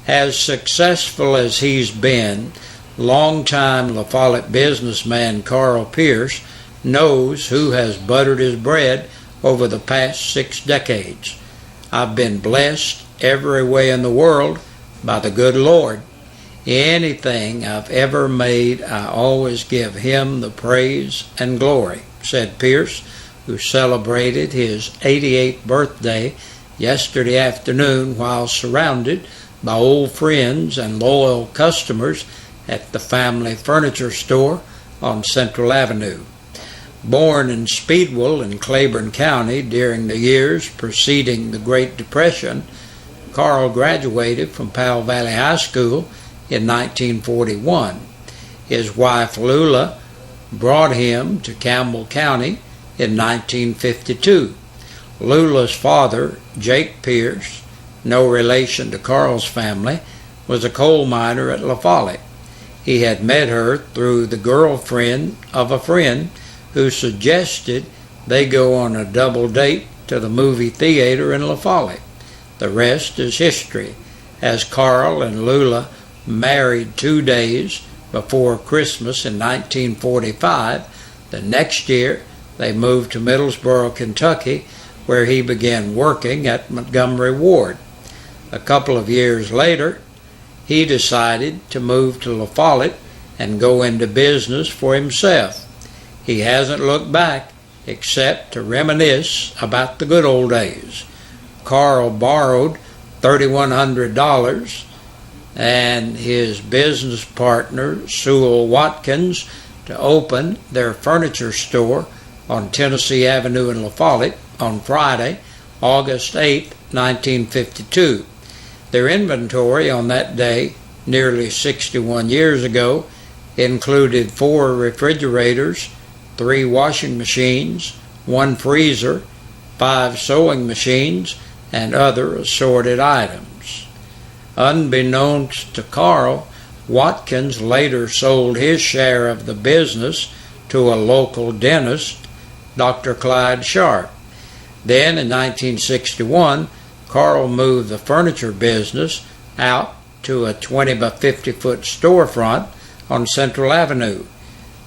As successful as he's been, longtime La Follette businessman Carl Pierce knows who has buttered his bread over the past 6 decades. I've been blessed every way in the world by the good Lord. Anything I've ever made, I always give him the praise and glory, said Pierce, who celebrated his 88th birthday yesterday afternoon while surrounded by old friends and loyal customers at the family furniture store on Central Avenue. Born in Speedwell in Claiborne County during the years preceding the Great Depression, Carl graduated from Powell Valley High School in 1941. His wife Lula brought him to Campbell County in 1952. Lula's father, Jake Pierce, no relation to Carl's family, was a coal miner at La Follette. He had met her through the girlfriend of a friend who suggested they go on a double date to the movie theater in La Follette. The rest is history, as Carl and Lula married 2 days before Christmas in 1945. The next year, they moved to Middlesboro, Kentucky, where he began working at Montgomery Ward. A couple of years later, he decided to move to La Follette and go into business for himself. He hasn't looked back except to reminisce about the good old days. Carl borrowed $3,100 and his business partner, Sewell Watkins, to open their furniture store on Tennessee Avenue in La Follette on Friday, August 8, 1952. Their inventory on that day, nearly 61 years ago, included 4 refrigerators, 3 washing machines, 1 freezer, 5 sewing machines, and other assorted items. Unbeknownst to Carl, Watkins later sold his share of the business to a local dentist, Dr. Clyde Sharp. Then in 1961, Carl moved the furniture business out to a 20 by 50 foot storefront on Central Avenue.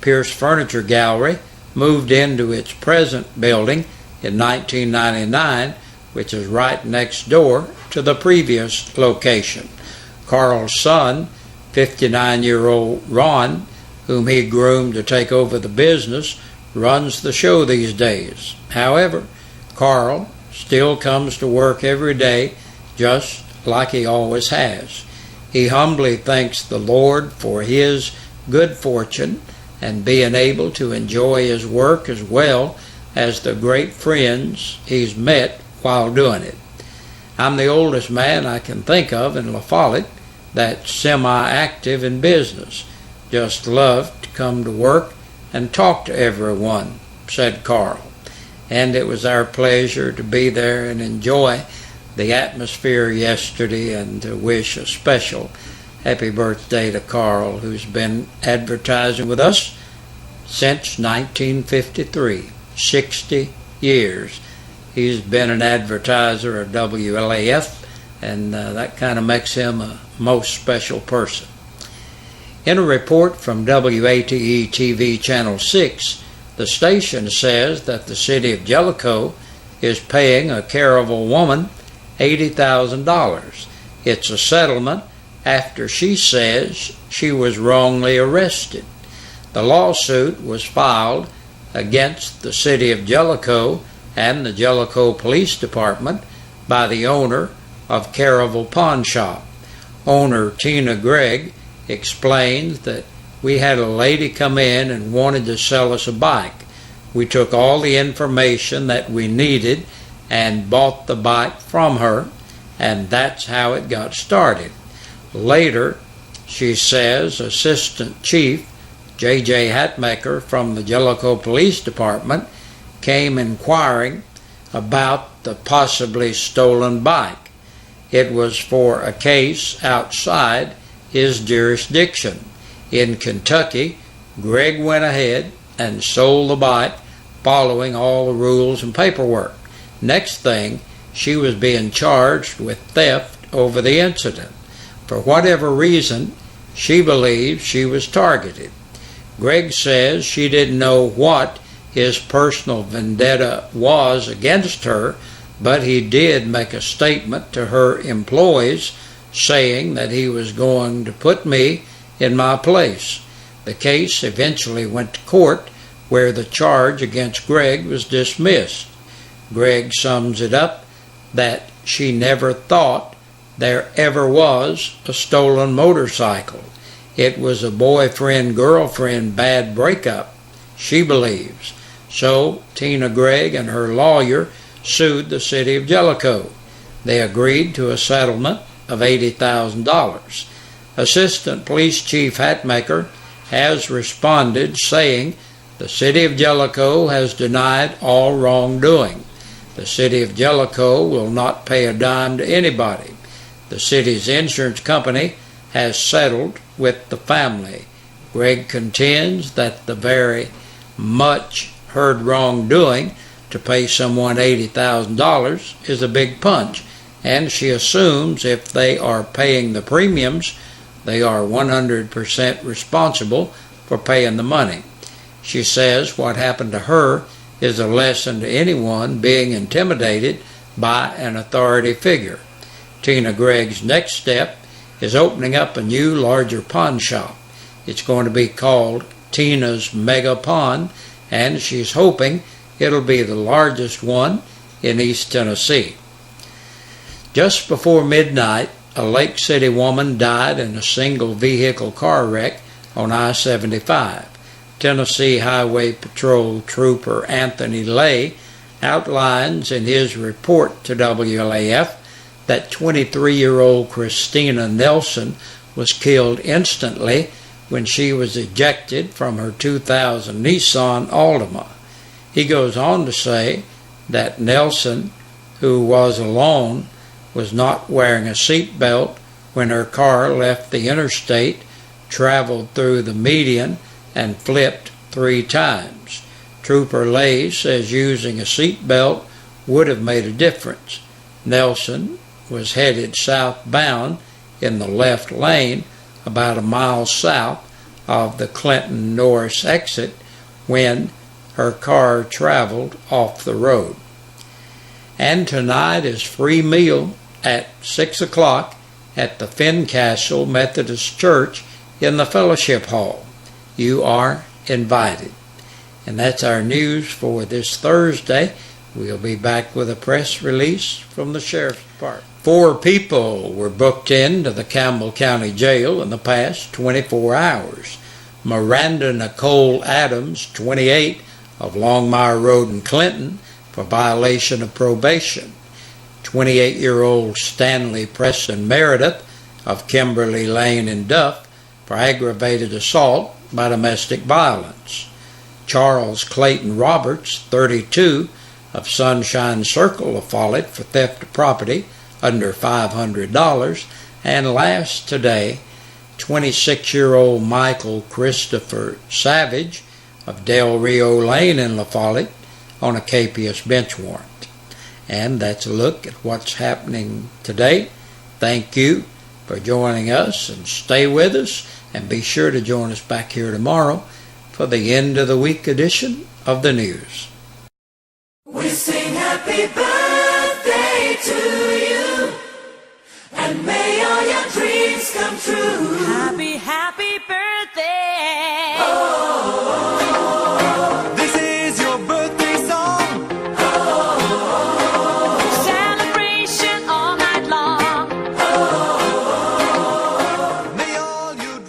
Pierce Furniture Gallery moved into its present building in 1999, which is right next door to the previous location. Carl's son, 59-year-old Ron, whom he groomed to take over the business, runs the show these days. However, Carl still comes to work every day just like he always has. He humbly thanks the Lord for his good fortune and being able to enjoy his work as well as the great friends he's met while doing it. I'm the oldest man I can think of in La Follette that's semi-active in business. Just love to come to work and talk to everyone, said Carl. And it was our pleasure to be there and enjoy the atmosphere yesterday and to wish a special happy birthday to Carl, who's been advertising with us since 1953, 60 years. He's been an advertiser of WLAF, and that kind of makes him a most special person. In a report from WATE TV Channel 6, the station says that the city of Jellicoe is paying a Caravel woman $80,000. It's a settlement after she says she was wrongly arrested. The lawsuit was filed against the city of Jellicoe and the Jellicoe Police Department by the owner of Caravel Pawn Shop. Owner Tina Gregg explains that we had a lady come in and wanted to sell us a bike. We took all the information that we needed and bought the bike from her, and that's how it got started. Later, she says, Assistant Chief J.J. Hatmaker from the Jellicoe Police Department came inquiring about the possibly stolen bike. It was for a case outside his jurisdiction. In Kentucky, Greg went ahead and sold the bike following all the rules and paperwork. Next thing, she was being charged with theft over the incident. For whatever reason, she believes she was targeted. Greg says she didn't know what his personal vendetta was against her, but he did make a statement to her employees saying that he was going to put me in my place. The case eventually went to court, where the charge against Greg was dismissed. Greg sums it up that she never thought there ever was a stolen motorcycle. It was a boyfriend-girlfriend bad breakup, she believes. So Tina Gregg and her lawyer sued the city of Jellicoe. They agreed to a settlement of $80,000. Assistant Police Chief Hatmaker has responded saying the city of Jellicoe has denied all wrongdoing. The city of Jellicoe will not pay a dime to anybody. The city's insurance company has settled with the family. Greg contends that the very much heard wrongdoing to pay someone $80,000 is a big punch, and she assumes if they are paying the premiums, they are 100% responsible for paying the money. She says what happened to her is a lesson to anyone being intimidated by an authority figure. Tina Gregg's next step is opening up a new, larger pawn shop. It's going to be called Tina's Mega Pawn, and she's hoping it'll be the largest one in East Tennessee. Just before midnight, a Lake City woman died in a single vehicle car wreck on I-75. Tennessee Highway Patrol Trooper Anthony Lay outlines in his report to WLAF that 23-year-old Christina Nelson was killed instantly when she was ejected from her 2000 Nissan Altima. He goes on to say that Nelson, who was alone, was not wearing a seat belt when her car left the interstate, traveled through the median, and flipped 3 times. Trooper Lay says using a seat belt would have made a difference. Nelson was headed southbound in the left lane about a mile south of the Clinton Norris exit when her car traveled off the road. And tonight is free meal at 6 o'clock at the Fincastle Methodist Church in the Fellowship Hall. You are invited. And that's our news for this Thursday. We'll be back with a press release from the Sheriff's Department. 4 people were booked into the Campbell County Jail in the past 24 hours. Miranda Nicole Adams, 28, of Longmire Road in Clinton, for violation of probation. 28-year-old Stanley Preston Meredith of Kimberly Lane in Duff for aggravated assault by domestic violence. Charles Clayton Roberts, 32, of Sunshine Circle of Follett for theft of property under $500. And last today, 26-year-old Michael Christopher Savage of Del Rio Lane in La Follette on a capious bench warrant. And that's a look at what's happening today. Thank you for joining us, and stay with us, and be sure to join us back here tomorrow for the end of the week edition of the news. We sing happy birthday to you, and may all your dreams come true. Happy, happy birthday. Oh, this is your birthday song. Oh, celebration all night long. Oh, may all you...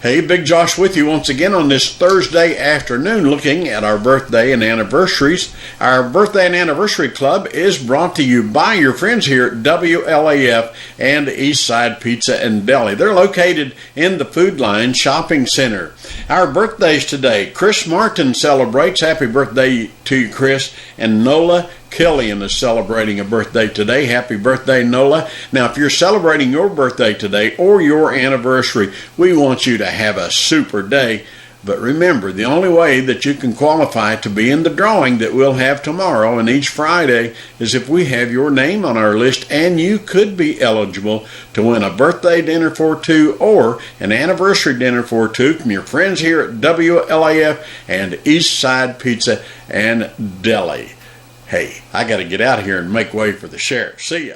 Hey, Big Josh with you once again on this Thursday afternoon, looking at our birthday and anniversaries. Our birthday and anniversary club is brought to you by your friends here at WLAF and Eastside Pizza and Deli. They're located in the Food Line Shopping Center. Our birthdays today: Chris Martin celebrates. Happy birthday to you, Chris. And Nola Killian is celebrating a birthday today. Happy birthday, Nola. Now, if you're celebrating your birthday today or your anniversary, we want you to have a super day. But remember, the only way that you can qualify to be in the drawing that we'll have tomorrow and each Friday is if we have your name on our list, and you could be eligible to win a birthday dinner for two or an anniversary dinner for two from your friends here at WLAF and East Side Pizza and Deli. Hey, I got to get out of here and make way for the sheriff. See ya.